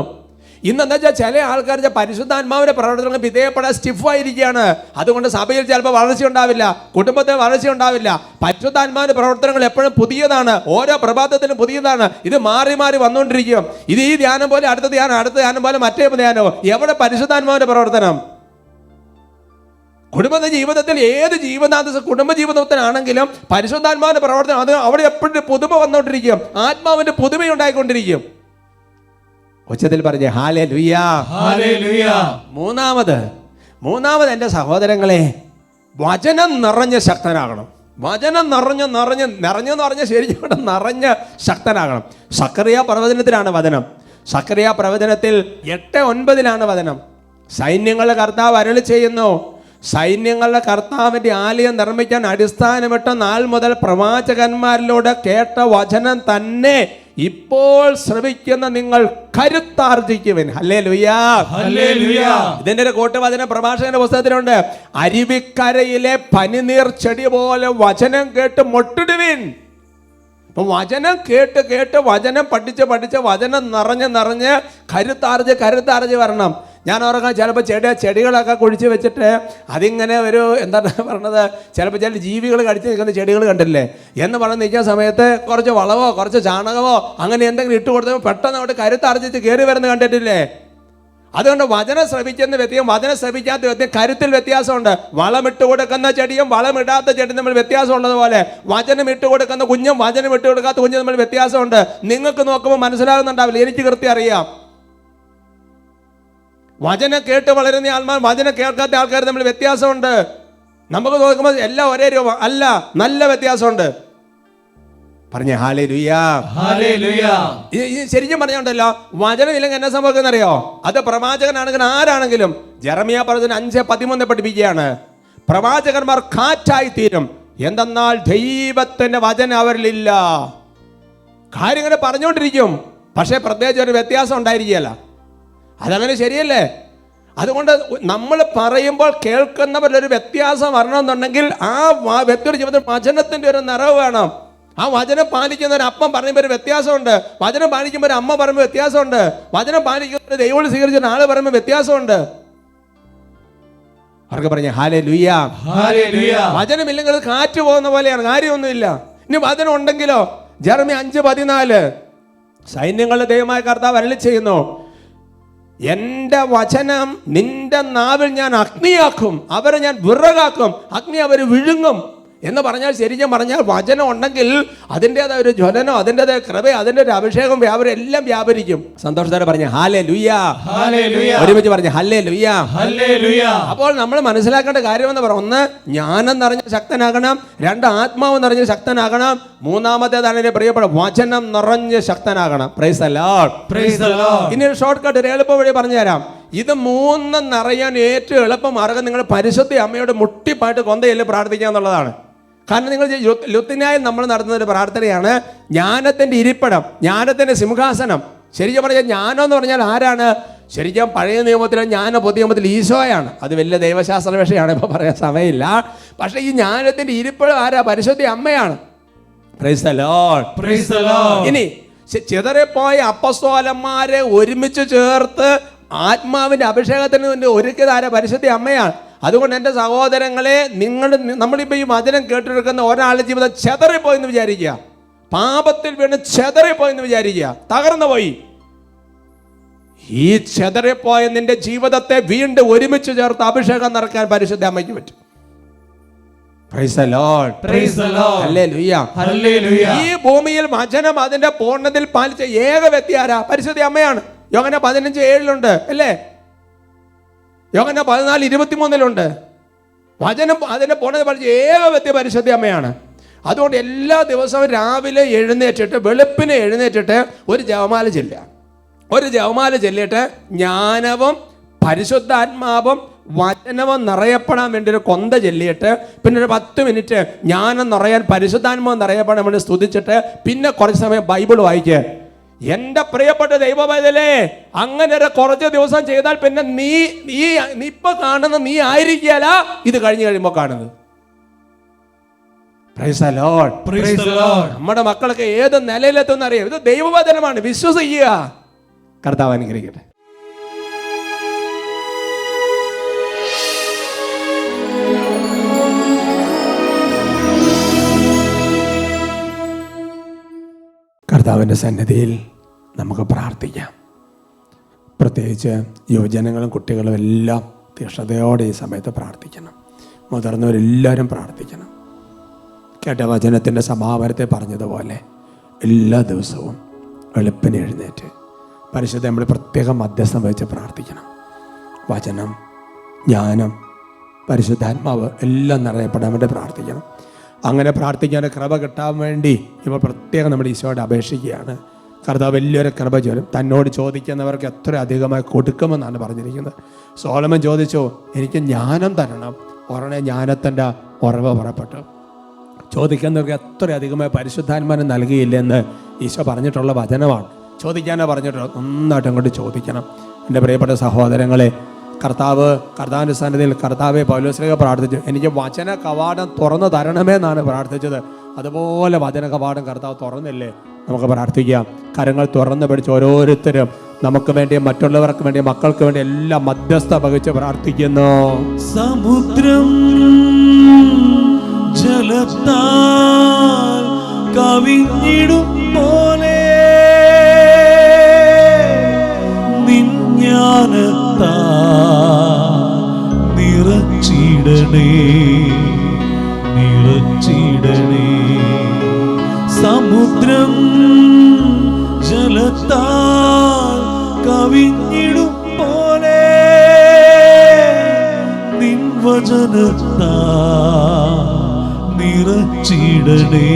ഇന്നെന്താ വെച്ചാൽ ചില ആൾക്കാർ പരിശുദ്ധാത്മാവിന്റെ പ്രവർത്തനങ്ങൾ വിധേയപ്പെടാൻ സ്റ്റിഫായിരിക്കുകയാണ്. അതുകൊണ്ട് സഭയിൽ ചിലപ്പോൾ വളർച്ച ഉണ്ടാവില്ല, കുടുംബത്തിൽ വളർച്ച ഉണ്ടാവില്ല. പരിശുദ്ധാത്മാവിന്റെ പ്രവർത്തനങ്ങൾ എപ്പോഴും പുതിയതാണ്, ഓരോ പ്രഭാതത്തിലും പുതിയതാണ്. ഇത് മാറി മാറി വന്നുകൊണ്ടിരിക്കും. ഇത് ഈ ധ്യാനം പോലെ അടുത്ത ധ്യാനം പോലെ മറ്റേ ധ്യാനമോ. എവിടെ പരിശുദ്ധാത്മാവിന്റെ പ്രവർത്തനം? കുടുംബ ജീവിതത്തിൽ ഏത് കുടുംബ ജീവിതത്തിനാണെങ്കിലും പരിശുദ്ധാത്മാവിന്റെ പ്രവർത്തനം അത് അവിടെ എപ്പോഴും പുതുമ വന്നുകൊണ്ടിരിക്കും, ആത്മാവിന്റെ പുതുമയുണ്ടായിക്കൊണ്ടിരിക്കും. ഉച്ചത്തിൽ പറഞ്ഞേ ഹല്ലേലൂയ. ഹല്ലേലൂയ. മൂന്നാമത് എൻ്റെ സഹോദരങ്ങളെ, വചനം നിറഞ്ഞ ശക്തനാകണം. വചനം നിറഞ്ഞെന്ന് പറഞ്ഞാൽ ശരിക്കും നിറഞ്ഞ ശക്തനാകണം. സക്കറിയ പ്രവചനത്തിലാണ് വചനം. സക്കറിയ പ്രവചനത്തിൽ 8:9 വചനം. സൈന്യങ്ങളുടെ കർത്താവ് അരുളി ചെയ്യുന്നു, സൈന്യങ്ങളുടെ കർത്താവിൻ്റെ ആലയം നിർമ്മിക്കാൻ അടിസ്ഥാനമിട്ട നാൾ മുതൽ പ്രവാചകന്മാരിലൂടെ കേട്ട വചനം തന്നെ ഇപ്പോൾ ശ്രവിക്കുന്ന നിങ്ങൾ കരുത്താർജിക്കുവിൻ. ഹല്ലേലൂയ. ഹല്ലേലൂയ. ഇതിന്റെ ഒരു കൂട്ടുവചന പ്രഭാഷകന്റെ പുസ്തകത്തിലുണ്ട്, അരുവിക്കരയിലെ പനിനീർ ചെടി പോലെ വചനം കേട്ട് മൊട്ടിടുവിൻ. അപ്പൊ വചനം കേട്ട് വചനം പഠിച്ച് വചനം നിറഞ്ഞ് കരുത്താർജ് വരണം. ഞാൻ ഓർക്കാം, ചിലപ്പോൾ ചെടികളൊക്കെ കുഴിച്ച് വെച്ചിട്ട് അതിങ്ങനെ ഒരു എന്താണ് പറഞ്ഞത്, ചിലപ്പോൾ ചില ജീവികൾ കടിച്ച് നിൽക്കുന്ന ചെടികൾ കണ്ടില്ലേ എന്ന് പറഞ്ഞ് നിൽക്കുന്ന സമയത്ത് കുറച്ച് വളവോ കുറച്ച് ചാണകമോ അങ്ങനെ എന്തെങ്കിലും ഇട്ട് കൊടുത്തപ്പോൾ പെട്ടെന്ന് അവിടെ കരുത്താർജിച്ച് കയറി വരുന്നത് കണ്ടിട്ടില്ലേ? അതുകൊണ്ട് വചനം ശ്രവിക്കുന്ന വ്യക്തിയും വചനം ശ്രവിക്കാത്ത വ്യക്തിയും കരുത്തിൽ വ്യത്യാസമുണ്ട്. വളമിട്ട് കൊടുക്കുന്ന ചെടിയും വളമിടാത്ത ചെടിയും തമ്മിൽ വ്യത്യാസമുള്ളതുപോലെ വചനം ഇട്ട് കൊടുക്കുന്ന കുഞ്ഞും വചനം ഇട്ട് കൊടുക്കാത്ത കുഞ്ഞും തമ്മിൽ വ്യത്യാസമുണ്ട്. നിങ്ങൾക്ക് നോക്കുമ്പോൾ മനസ്സിലാകുന്നുണ്ടാവില്ല, എനിക്ക് കൃത്യം അറിയാം. വചനം കേട്ട് വളരുന്ന ആൾമാർ വചനം കേൾക്കാത്ത ആൾക്കാർ തമ്മിൽ വ്യത്യാസമുണ്ട്. നമുക്ക് നോക്കുമ്പോൾ എല്ലാം ഒരേ രൂപം അല്ല, നല്ല വ്യത്യാസമുണ്ട്. പറഞ്ഞേ ഹല്ലേലൂയ. ഹല്ലേലൂയ. ശരിക്കും പറഞ്ഞോണ്ടല്ലോ, വചനം ഇല്ലെങ്കിൽ എന്നെ സംഭവിക്കുന്നറിയോ? അത് പ്രവാചകനാണെങ്കിൽ ആരാണെങ്കിലും ജെറമിയ പ്രവചനം 5:13 പഠിപ്പിക്കുകയാണ്, പ്രവാചകന്മാർ കാറ്റായി തീരും, എന്തെന്നാൽ ദൈവത്തിന്റെ വചനം അവരിലില്ല. കാര്യങ്ങൾ പറഞ്ഞുകൊണ്ടിരിക്കും, പക്ഷേ പ്രത്യേകിച്ച് ഒരു വ്യത്യാസം ഉണ്ടായിരിക്കുകയല്ല. അതങ്ങനെ ശരിയല്ലേ? അതുകൊണ്ട് നമ്മൾ പറയുമ്പോൾ കേൾക്കുന്നവരിലൊരു വ്യത്യാസം വരണമെന്നുണ്ടെങ്കിൽ ആ വ്യക്തിയുടെ ജീവിതത്തിൽ വചനത്തിൻ്റെ ഒരു നിറവ് വേണം. ആ വചനം പാലിക്കുന്ന ഒരു അപ്പം പറയുമ്പോൾ ഒരു വ്യത്യാസമുണ്ട്, വചനം പാലിക്കുമ്പോൾ ഒരു അമ്മ പറയുമ്പോൾ വ്യത്യാസമുണ്ട്, വചനം പാലിക്കുന്ന ഒരു ദൈവം സ്വീകരിച്ച ആള് പറയുമ്പോൾ വ്യത്യാസമുണ്ട്. അവർക്ക് പറഞ്ഞ ഹല്ലേലൂയ. ഹല്ലേലൂയ. വചനമില്ലെങ്കിൽ കാറ്റ് പോകുന്ന പോലെയാണ്, കാര്യമൊന്നുമില്ല. ഇനി വചനം ഉണ്ടെങ്കിലോ? ജെറമിയ 5:14 സൈന്യങ്ങളുടെ ദൈവമായ കർത്താവ് അരുളി ചെയ്യുന്നു, എൻ്റെ വചനം നിന്റെ നാവിൽ ഞാൻ അഗ്നിയാക്കും, അവരെ ഞാൻ വിറകാക്കും, അഗ്നി അവർ വിഴുങ്ങും എന്ന് പറഞ്ഞാൽ ശരിക്കും പറഞ്ഞാൽ വചനം ഉണ്ടെങ്കിൽ അതിൻ്റെതായ ഒരു ജ്വലനോ അതിൻ്റെതായ കൃപ അതിൻ്റെ ഒരു അഭിഷേകം എല്ലാം വ്യാപരിക്കും. സന്തോഷത്തോടെ പറഞ്ഞ ഹല്ലേലൂയ. ഹല്ലേലൂയ. ഒരുമിച്ച് പറഞ്ഞ ഹല്ലേലൂയ. ഹല്ലേലൂയ. അപ്പോൾ നമ്മൾ മനസ്സിലാക്കേണ്ട കാര്യമെന്ന് പറഞ്ഞാൽ, 1 ജ്ഞാനം നിറഞ്ഞ ശക്തനാകണം, 2 ആത്മാവ് നിറഞ്ഞ ശക്തനാകണം, 3-ാമത്തേതാണ് എൻ്റെ പ്രിയപ്പെട്ട വചനം നിറഞ്ഞ ശക്തനാകണം. Praise the Lord. Praise the Lord. ഇനി ഒരു ഷോർട്ട് കട്ട്, ഒരു എളുപ്പ വഴി പറഞ്ഞു തരാം. ഇത് 3 നിറയാൻ ഏറ്റവും എളുപ്പം മാർഗം നിങ്ങൾ പരിശുദ്ധ അമ്മയോട് മുട്ടിപ്പായിട്ട് കൊന്തയല്ലേ പ്രാർത്ഥിക്കുക എന്നുള്ളതാണ്. കാരണം നിങ്ങൾ ലുത്തിനായി നമ്മൾ നടത്തുന്ന ഒരു പ്രാർത്ഥനയാണ്, ജ്ഞാനത്തിൻ്റെ ഇരിപ്പിടം, ജ്ഞാനത്തിൻ്റെ സിംഹാസനം. ശരിക്കും പറഞ്ഞാൽ ജ്ഞാനം എന്ന് പറഞ്ഞാൽ ആരാണ്? ശരിക്കും പഴയ നിയമത്തിലെ ജ്ഞാനം പുതിയ നിയമത്തിൽ ഈശോയാണ്. അത് വലിയ ദൈവശാസ്ത്ര വിഷയമാണ്, ഇപ്പോൾ പറയാൻ സമയമില്ല. പക്ഷേ ഈ ജ്ഞാനത്തിൻ്റെ ഇരിപ്പിടം ആരാ? പരിശുദ്ധ അമ്മയാണ്. Price the Lord. Praise the Lord. ഇനി ചിതറിപ്പോയ അപ്പസ്തോലന്മാരെ ഒരുമിച്ച് ചേർത്ത് ആത്മാവിന്റെ അഭിഷേകത്തിന് വേണ്ടി ഒരുക്കിയതാര പരിശുദ്ധ അമ്മയാണ്. അതുകൊണ്ട് എൻ്റെ സഹോദരങ്ങളെ, നമ്മളിപ്പോൾ ഈ വചനം കേട്ടിരിക്കുന്ന ഒരാളുടെ ജീവിതം ചെതറിപ്പോയെന്ന് വിചാരിക്കുക, പാപത്തിൽ വീണ് ചെതറിപ്പോയെന്ന് വിചാരിക്കുക, തകർന്നു പോയി. ഈ ചെതറിപ്പോയ നിന്റെ ജീവിതത്തെ വീണ്ടും ഒരുമിച്ച് ചേർത്ത് അഭിഷേകം നിറക്കാൻ പരിശുദ്ധ അമ്മയ്ക്ക് പറ്റും. Praise the Lord. Praise the Lord. Hallelujah. Hallelujah. ഈ ഭൂമിയിൽ വചനം അതിന്റെ പൂർണ്ണതയിൽ പാലിച്ച ഏക വ്യക്തി ആരാ? പരിശുദ്ധ അമ്മയാണ്. യോഹന്നാൻ 15:7 അല്ലേ? യോഹന്നാൻ 14:23 വചനം അതിന്റെ പൂർണ്ണത പാലിച്ച ഏക വ്യക്തി പരിശുദ്ധ അമ്മയാണ്. അതുകൊണ്ട് എല്ലാ ദിവസവും രാവിലെ എഴുന്നേറ്റിട്ട് വെളുപ്പിനെ എഴുന്നേറ്റിട്ട് ഒരു ജപമാല ചൊല്ലിയിട്ട് ജ്ഞാനവും പരിശുദ്ധാത്മാവും വചനവും നിറയപ്പെടാൻ വേണ്ടി ഒരു കൊന്ത ചൊല്ലിയിട്ട് പിന്നെ ഒരു 10 മിനിറ്റ് ജ്ഞാനം നിറയാൻ പരിശുദ്ധാത്മാവ് നിറയപ്പെടാൻ വേണ്ടി സ്തുതിച്ചിട്ട് പിന്നെ കുറച്ച് സമയം ബൈബിൾ വായിക്കുക. എൻ്റെ പ്രിയപ്പെട്ട ദൈവവേദലേ, അങ്ങനെ ഒരു കുറച്ച് ദിവസം ചെയ്താൽ പിന്നെ നീ ഇപ്പൊ കാണുന്ന നീ ആയിരിക്കല ഇത് കഴിഞ്ഞ് കഴിയുമ്പോൾ കാണുന്നത്. Praise the Lord. Praise the Lord. നമ്മുടെ മക്കളൊക്കെ ഏത് നിലയിലെത്തുന്ന അറിയാം. ഇത് ദൈവവചനമാണ്, വിശ്വസിക്കുക. കർത്താവ് അനുഗ്രഹിക്കട്ടെ. കർത്താവിൻ്റെ സന്നിധിയിൽ നമുക്ക് പ്രാർത്ഥിക്കാം. പ്രത്യേകിച്ച് യുവജനങ്ങളും കുട്ടികളും എല്ലാം തീക്ഷ്ണതയോടെ ഈ സമയത്ത് പ്രാർത്ഥിക്കണം. മുതിർന്നവരെല്ലാവരും പ്രാർത്ഥിക്കണം. കേട്ട വചനത്തിൻ്റെ സമാപനത്തെ പറഞ്ഞതുപോലെ എല്ലാ ദിവസവും വെളുപ്പിനെ എഴുന്നേറ്റ് പരിശുദ്ധ നമ്മൾ പ്രത്യേകം മധ്യസ്ഥം വഹിച്ച് പ്രാർത്ഥിക്കണം. വചനം, ജ്ഞാനം, പരിശുദ്ധാത്മാവ് എല്ലാം നിറയപ്പെടാൻ വേണ്ടി പ്രാർത്ഥിക്കണം. അങ്ങനെ പ്രാർത്ഥിക്കാൻ കൃപ കിട്ടാൻ വേണ്ടി ഇപ്പോൾ പ്രത്യേകം നമ്മുടെ ഈശോയോട് അപേക്ഷിക്കുകയാണ്. കർത്താവ് വലിയൊരു കൃപ ചോരും. തന്നോട് ചോദിക്കുന്നവർക്ക് എത്ര അധികമായി കൊടുക്കുമെന്നാണ് പറഞ്ഞിരിക്കുന്നത്. സോളമൻ ചോദിച്ചു, എനിക്ക് ജ്ഞാനം തരണം. ഉടനെ ജ്ഞാനത്തിൻ്റെ ഉറവ് പുറപ്പെട്ടു. ചോദിക്കുന്നവർക്ക് എത്ര അധികമായി പരിശുദ്ധാത്മാവിനെ നൽകിയില്ലെന്ന് ഈശോ പറഞ്ഞിട്ടുള്ള വചനമാണ്. ചോദിക്കാനോ പറഞ്ഞിട്ടുള്ളത് നന്നായിട്ട് അങ്ങോട്ട് ചോദിക്കണം. എൻ്റെ പ്രിയപ്പെട്ട സഹോദരങ്ങളെ, കർത്താവിൻ്റെ സന്നിധിയിൽ കർത്താവെ പൗലോസ്ലീഹ പ്രാർത്ഥിച്ചു, എനിക്ക് വചന കവാടം തുറന്നു തരണമേന്നാണ് പ്രാർത്ഥിച്ചത്. അതുപോലെ വചന കവാടം കർത്താവ് തുറന്നില്ലേ? നമുക്ക് പ്രാർത്ഥിക്കാം. കരങ്ങൾ തുറന്നു പിടിച്ച് ഓരോരുത്തരും നമുക്ക് വേണ്ടി, മറ്റുള്ളവർക്ക് വേണ്ടി, മക്കൾക്ക് വേണ്ടി എല്ലാം മധ്യസ്ഥ വഹിച്ച് പ്രാർത്ഥിക്കുന്നു. സമുദ്രം ജലത്താൽ കവിഞ്ഞിടും പോലെ നിജ്ഞാനത്താൽ നിറച്ചിടണേ. സമുദ്രം ജലത്താൽ കവിഞ്ഞിടും പോലെ നിൻ വചനത്താൽ നിറച്ചിടണേ.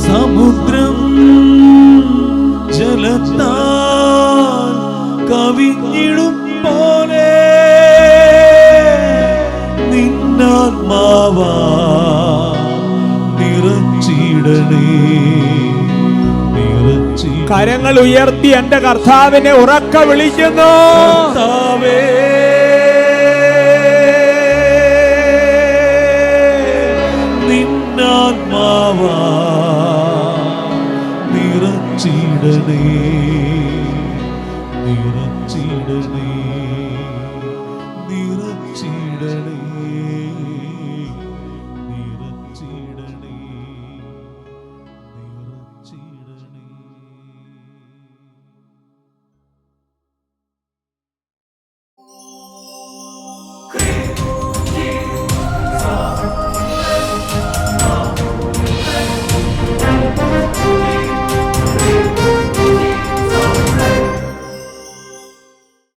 സമുദ്രം ജലത്താൽ കവിഞ്ഞിടും പോലെ നിന്നാത്മാവാ നിറച്ചിടണേ. കരങ്ങൾ ഉയർത്തി എൻ്റെ കർത്താവിനെ ഉറക്ക വിളിക്കുന്നു. കർത്താവേ, നിന്നാത്മാവാ നിറച്ചിടണേ.